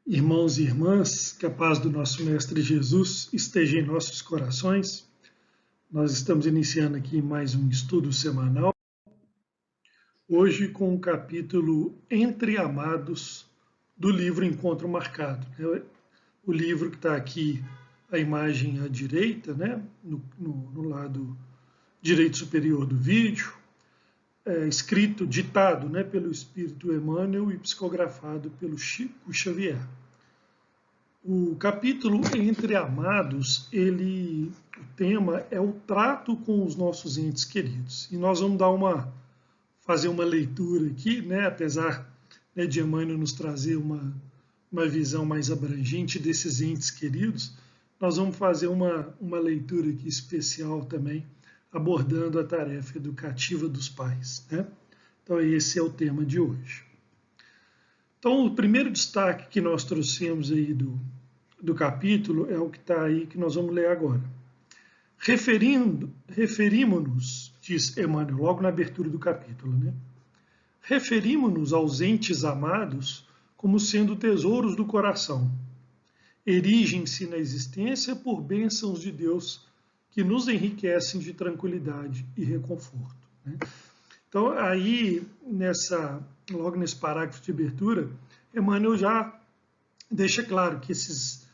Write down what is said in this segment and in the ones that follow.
Irmãos e irmãs, que a paz do nosso Mestre Jesus esteja em nossos corações. Nós estamos iniciando aqui mais um estudo semanal, hoje com o capítulo Entre Amados do livro Encontro Marcado. O livro que está aqui, a imagem à direita, né, no lado direito superior do vídeo, escrito, ditado, né, pelo Espírito Emmanuel e psicografado pelo Chico Xavier. O capítulo Entre Amados, o tema é o trato com os nossos entes queridos. E nós vamos fazer uma leitura aqui, né, apesar, né, de Emmanuel nos trazer uma visão mais abrangente desses entes queridos, nós vamos fazer uma leitura aqui especial também, abordando a tarefa educativa dos pais, né? Então esse é o tema de hoje. Então o primeiro destaque que nós trouxemos aí do capítulo é o que está aí, que nós vamos ler agora. Referimos-nos, diz Emmanuel, logo na abertura do capítulo, né? Referimos-nos aos entes amados como sendo tesouros do coração. Erigem-se na existência por bênçãos de Deus que nos enriquecem de tranquilidade e reconforto, né? Então, aí, logo nesse parágrafo de abertura, Emmanuel já deixa claro que esses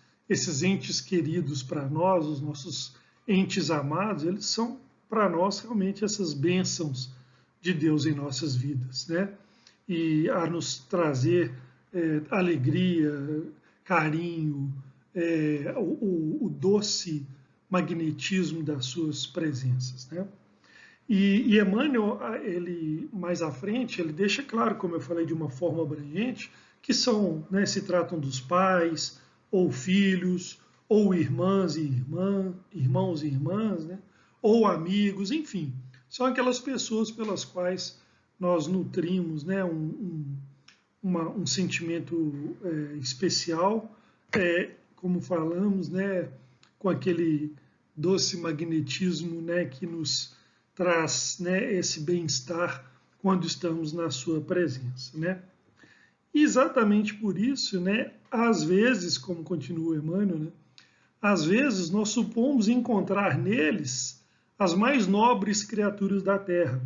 entes queridos para nós, os nossos entes amados, eles são para nós realmente essas bênçãos de Deus em nossas vidas, né? E a nos trazer alegria, carinho, o doce magnetismo das suas presenças, né? E Emmanuel, ele mais à frente, ele deixa claro, como eu falei de uma forma abrangente, que né, se tratam dos pais, ou filhos, ou irmãos e irmãs, né? Ou amigos, enfim, são aquelas pessoas pelas quais nós nutrimos, né, um sentimento especial, como falamos, né, com aquele doce magnetismo, né, que nos traz, né, esse bem-estar quando estamos na sua presença, né? E exatamente por isso, né, às vezes, como continua Emmanuel, né, às vezes nós supomos encontrar neles as mais nobres criaturas da terra,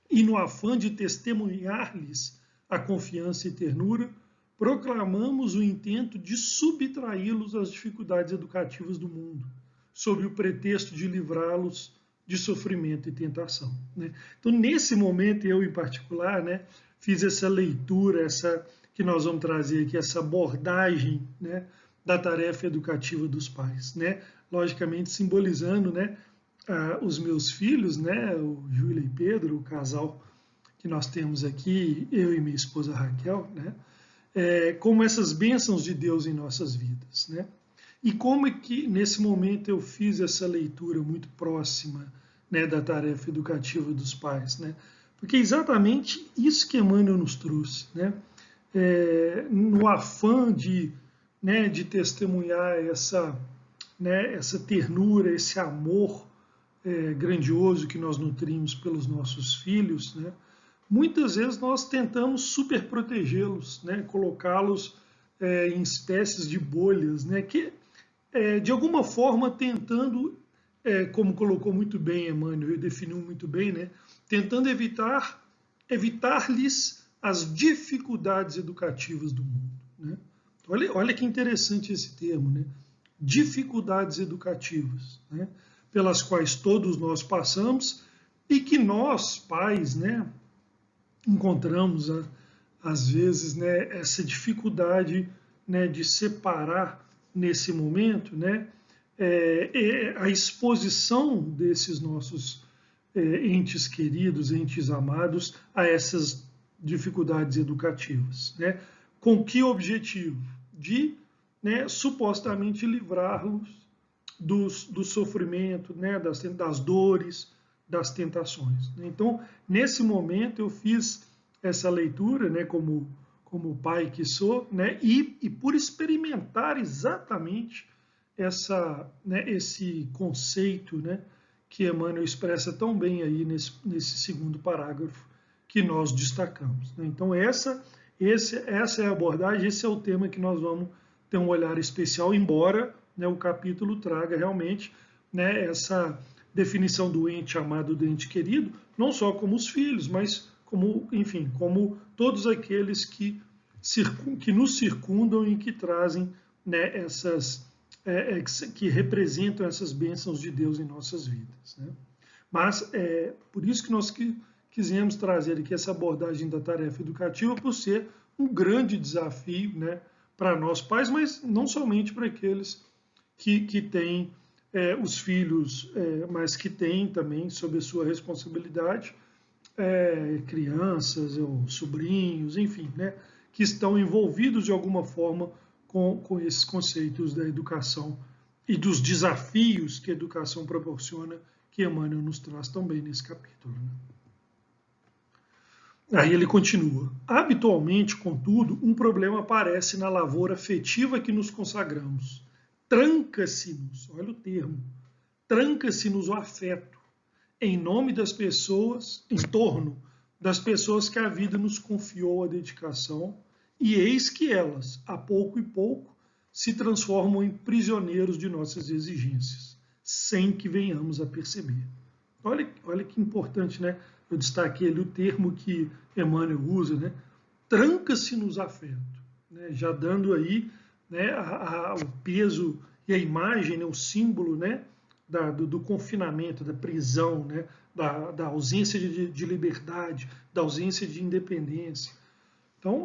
e no afã de testemunhar-lhes a confiança e ternura, proclamamos o intento de subtraí-los às dificuldades educativas do mundo, sob o pretexto de livrá-los de sofrimento e tentação, né? Então, nesse momento, eu em particular, né, fiz essa leitura, que nós vamos trazer aqui, essa abordagem, né, da tarefa educativa dos pais, né? Logicamente simbolizando, né, os meus filhos, né, o Júlia e Pedro, o casal que nós temos aqui, eu e minha esposa Raquel, né, como essas bênçãos de Deus em nossas vidas, né? E como é que nesse momento eu fiz essa leitura muito próxima, né, da tarefa educativa dos pais, né? Porque é exatamente isso que Emmanuel nos trouxe, né? No afã né, de testemunhar né, essa ternura, esse amor grandioso que nós nutrimos pelos nossos filhos, né? Muitas vezes nós tentamos super protegê-los, né? Colocá-los em espécies de bolhas, né? Que de alguma forma tentando, como colocou muito bem Emmanuel, e definiu muito bem, né, tentando evitar-lhes as dificuldades educativas do mundo, né? Olha que interessante esse termo, né? Dificuldades educativas, né, pelas quais todos nós passamos e que nós, pais, né, encontramos às vezes, né, essa dificuldade, né, de separar nesse momento, né, a exposição desses nossos entes queridos, entes amados, a essas dificuldades educativas, né? Com que objetivo? De, né, supostamente livrá-los do sofrimento, né, das dores, das tentações. Então, nesse momento eu fiz essa leitura, né, como pai que sou, né, e por experimentar exatamente né, esse conceito, né, que Emmanuel expressa tão bem aí nesse segundo parágrafo que nós destacamos, né? Então, essa Essa é a abordagem, esse é o tema que nós vamos ter um olhar especial, embora, né, o capítulo traga realmente, né, essa definição do ente amado, do ente querido, não só como os filhos, mas como, enfim, como todos aqueles que nos circundam e que trazem, né, que representam essas bênçãos de Deus em nossas vidas. Né? Mas é por isso que nós quisemos trazer aqui essa abordagem da tarefa educativa, por ser um grande desafio, né, para nós pais, mas não somente para aqueles que têm os filhos, mas que têm também, sob a sua responsabilidade, crianças ou sobrinhos, enfim, né, que estão envolvidos de alguma forma com esses conceitos da educação e dos desafios que a educação proporciona, que Emmanuel nos traz também nesse capítulo. Né? Aí ele continua. Habitualmente, contudo, um problema aparece na lavoura afetiva que nos consagramos. Tranca-se-nos, olha o termo, tranca-se-nos o afeto, em nome das pessoas, em torno das pessoas que a vida nos confiou a dedicação, e eis que elas, a pouco e pouco, se transformam em prisioneiros de nossas exigências, sem que venhamos a perceber. Olha que importante, né? Eu destaquei ali o termo que Emmanuel usa, né? Tranca-se nos afetos, né? Já dando aí, né, o peso e a imagem, né, o símbolo, né, do confinamento, da prisão, né, da ausência de liberdade, da ausência de independência. Então,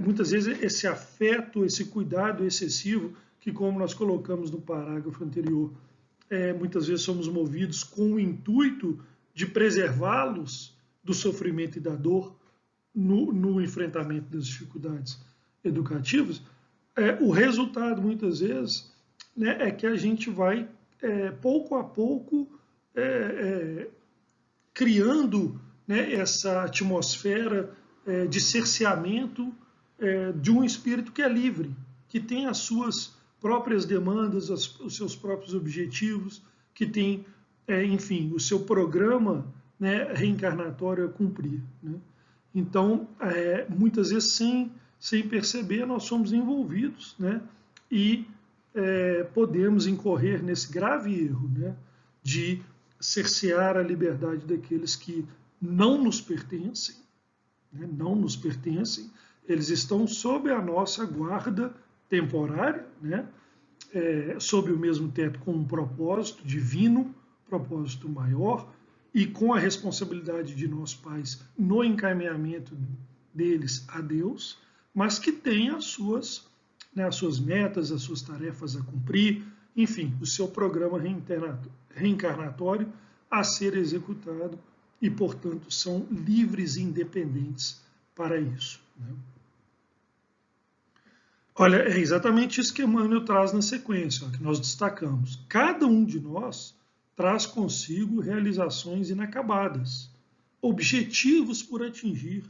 muitas vezes esse afeto, esse cuidado excessivo, que como nós colocamos no parágrafo anterior, muitas vezes somos movidos com o intuito de preservá-los do sofrimento e da dor no enfrentamento das dificuldades educativas, o resultado, muitas vezes, né, é que a gente vai, pouco a pouco, criando, né, essa atmosfera de cerceamento de um espírito que é livre, que tem as suas próprias demandas, os seus próprios objetivos, que tem, enfim, o seu programa, né, reencarnatório a cumprir. Né? Então, muitas vezes, sem perceber, nós somos envolvidos, né, e podemos incorrer nesse grave erro, né, de cercear a liberdade daqueles que não nos pertencem, né, não nos pertencem, eles estão sob a nossa guarda temporária, né, sob o mesmo teto, com um propósito divino, propósito maior, e com a responsabilidade de nós pais no encaminhamento deles a Deus, mas que têm as suas metas, as suas tarefas a cumprir, enfim, o seu programa reencarnatório a ser executado e, portanto, são livres e independentes para isso. Né? Olha, é exatamente isso que Emmanuel traz na sequência, ó, que nós destacamos. Cada um de nós traz consigo realizações inacabadas, objetivos por atingir,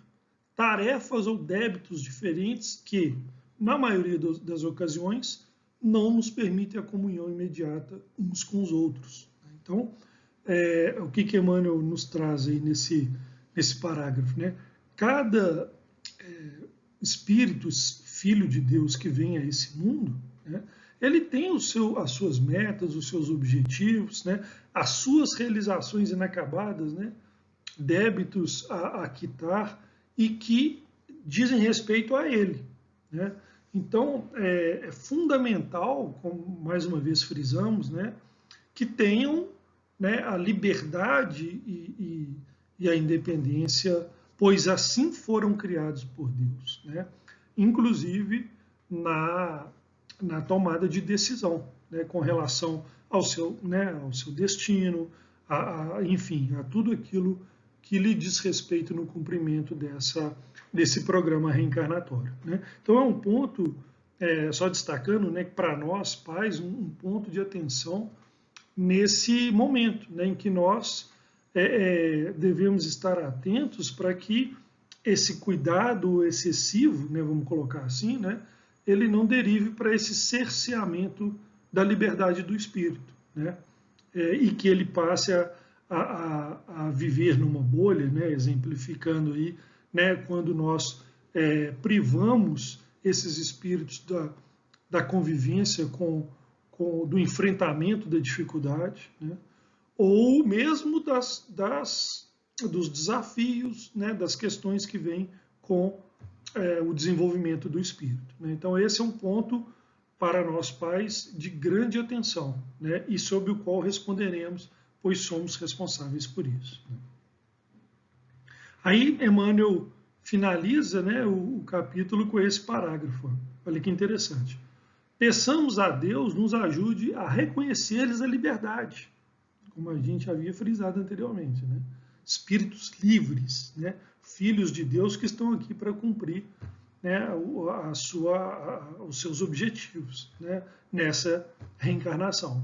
tarefas ou débitos diferentes que, na maioria das ocasiões, não nos permitem a comunhão imediata uns com os outros. Então, o que Emmanuel nos traz aí nesse parágrafo? Né? Cada espírito, filho de Deus que vem a esse mundo, né, ele tem as suas metas, os seus objetivos, né, as suas realizações inacabadas, né, débitos a quitar e que dizem respeito a ele. Né? Então, é fundamental, como mais uma vez frisamos, né, que tenham, né, a liberdade e a independência, pois assim foram criados por Deus, né? Inclusive na tomada de decisão, né, com relação ao seu destino, enfim, a tudo aquilo que lhe diz respeito no cumprimento desse programa reencarnatório. Né? Então é um ponto, só destacando, né, para nós pais, um ponto de atenção nesse momento, né, em que nós devemos estar atentos para que esse cuidado excessivo, né, vamos colocar assim, né, ele não derive para esse cerceamento da liberdade do espírito, né, e que ele passe a viver numa bolha, né, exemplificando aí, né, quando nós privamos esses espíritos da convivência do enfrentamento da dificuldade, né? Ou mesmo dos desafios, né? Das questões que vêm com o desenvolvimento do espírito, né? Então esse é um ponto para nós pais de grande atenção, né? E sobre o qual responderemos, pois somos responsáveis por isso, né? Aí Emmanuel finaliza, né, o capítulo com esse parágrafo. Olha que interessante. Peçamos a Deus nos ajude a reconhecer-lhes a liberdade, como a gente havia frisado anteriormente, né? Espíritos livres, né? Filhos de Deus que estão aqui para cumprir, né, os seus objetivos, né, nessa reencarnação,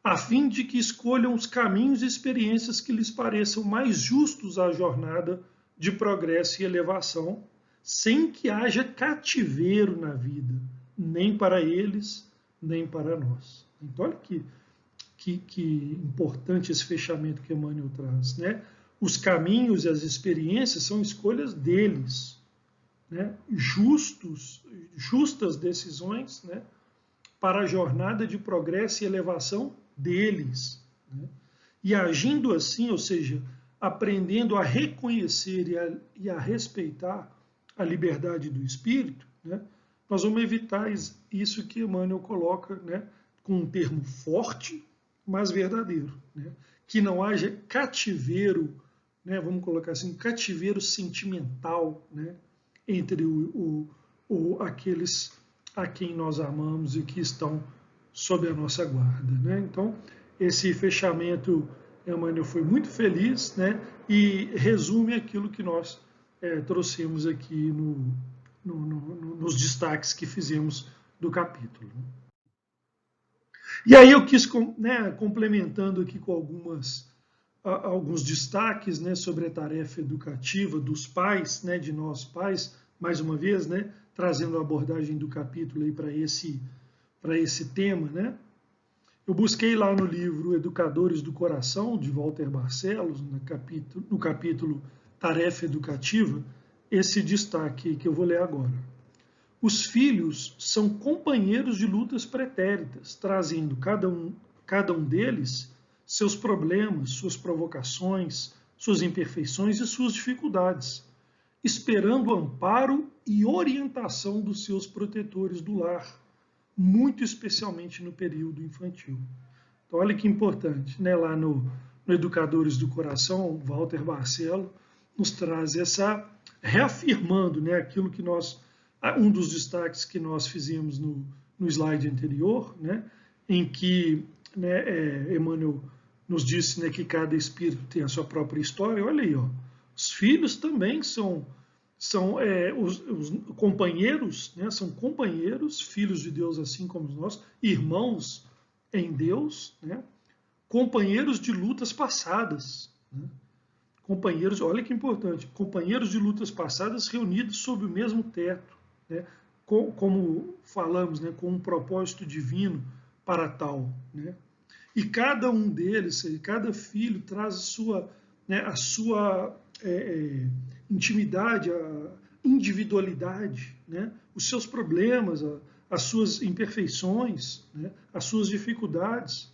a fim de que escolham os caminhos e experiências que lhes pareçam mais justos à jornada de progresso e elevação, sem que haja cativeiro na vida, nem para eles, nem para nós. Então, olha que importante esse fechamento que Emmanuel traz, né? Os caminhos e as experiências são escolhas deles, né? Justas decisões, né? Para a jornada de progresso e elevação deles, né? E agindo assim, ou seja, aprendendo a reconhecer e a respeitar a liberdade do espírito, né? Nós vamos evitar isso que Emmanuel coloca, né? Com um termo forte, mas verdadeiro, né? Que não haja cativeiro, né? Vamos colocar assim, cativeiro sentimental, né? Entre aqueles a quem nós amamos e que estão sob a nossa guarda, né? Então, esse fechamento, Emmanuel foi muito feliz, né? E resume aquilo que nós trouxemos aqui nos destaques que fizemos do capítulo. E aí eu quis, né, complementando aqui com alguns destaques, né, sobre a tarefa educativa dos pais, né, de nós pais, mais uma vez, né, trazendo a abordagem do capítulo aí para esse tema, né? Eu busquei lá no livro Educadores do Coração, de Walter Barcelos, no capítulo Tarefa Educativa, esse destaque que eu vou ler agora. Os filhos são companheiros de lutas pretéritas, trazendo cada um deles seus problemas, suas provocações, suas imperfeições e suas dificuldades, esperando o amparo e orientação dos seus protetores do lar, muito especialmente no período infantil. Então, olha que importante, né? Lá no Educadores do Coração, Walter Barcelos nos traz reafirmando, né, aquilo que um dos destaques que nós fizemos no slide anterior, né, em que, né, Emmanuel nos disse, né, que cada espírito tem a sua própria história. Olha aí, ó, os filhos também são os companheiros, né, são companheiros, filhos de Deus assim como nós, irmãos em Deus, né, companheiros de lutas passadas, né, companheiros, olha que importante, companheiros de lutas passadas reunidos sob o mesmo teto, né, como falamos, né, com um propósito divino para tal, né, e cada um deles, cada filho traz a sua intimidade, a individualidade, né? Os seus problemas, as suas imperfeições, né? As suas dificuldades,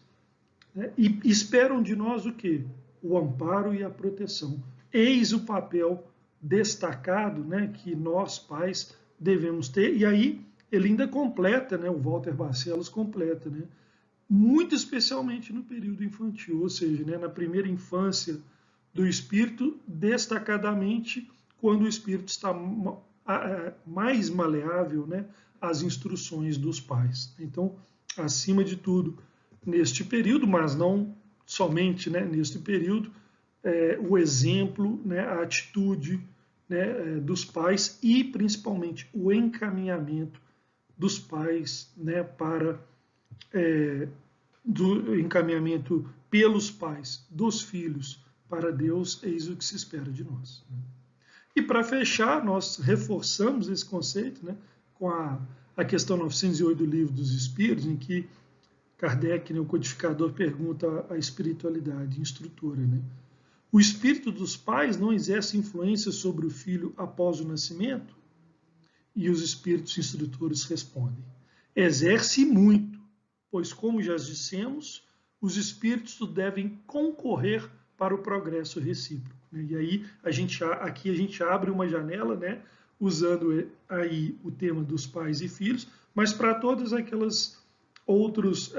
né? E esperam de nós o quê? O amparo e a proteção. Eis o papel destacado, né, que nós, pais, devemos ter. E aí ele ainda completa, né, o Walter Barcelos completa, né, muito especialmente no período infantil, ou seja, né, na primeira infância do espírito, destacadamente quando o espírito está mais maleável, né, às instruções dos pais. Então, acima de tudo, neste período, mas não somente, né, neste período, o exemplo, né, a atitude, né, dos pais e principalmente o encaminhamento dos pais, né, do encaminhamento pelos pais dos filhos para Deus, eis o que se espera de nós. E para fechar, nós reforçamos esse conceito, né, com a questão 908 do Livro dos Espíritos, em que Kardec, né, o codificador, pergunta à espiritualidade instrutora, né, O espírito dos pais não exerce influência sobre o filho após o nascimento? E os espíritos instrutores respondem: exerce muito, pois, como já dissemos, os espíritos devem concorrer para o progresso recíproco. E aí, aqui a gente abre uma janela, né, usando aí o tema dos pais e filhos, mas para todas aquelas outros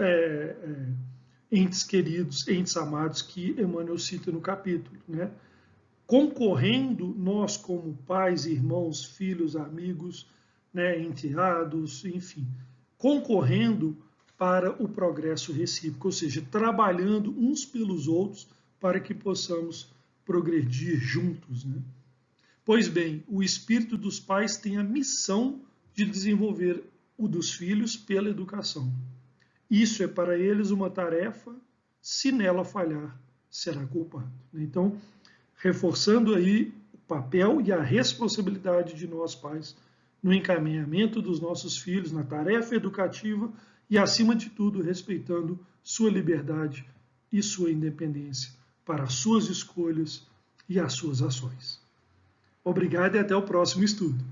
entes queridos, entes amados que Emmanuel cita no capítulo, né? Concorrendo nós como pais, irmãos, filhos, amigos, né, enteados, enfim, concorrendo para o progresso recíproco, ou seja, trabalhando uns pelos outros para que possamos progredir juntos, né? Pois bem, o espírito dos pais tem a missão de desenvolver o dos filhos pela educação. Isso é para eles uma tarefa, se nela falhar, será culpado. Então, reforçando aí o papel e a responsabilidade de nós pais no encaminhamento dos nossos filhos, na tarefa educativa e, acima de tudo, respeitando sua liberdade e sua independência para as suas escolhas e as suas ações. Obrigado e até o próximo estudo.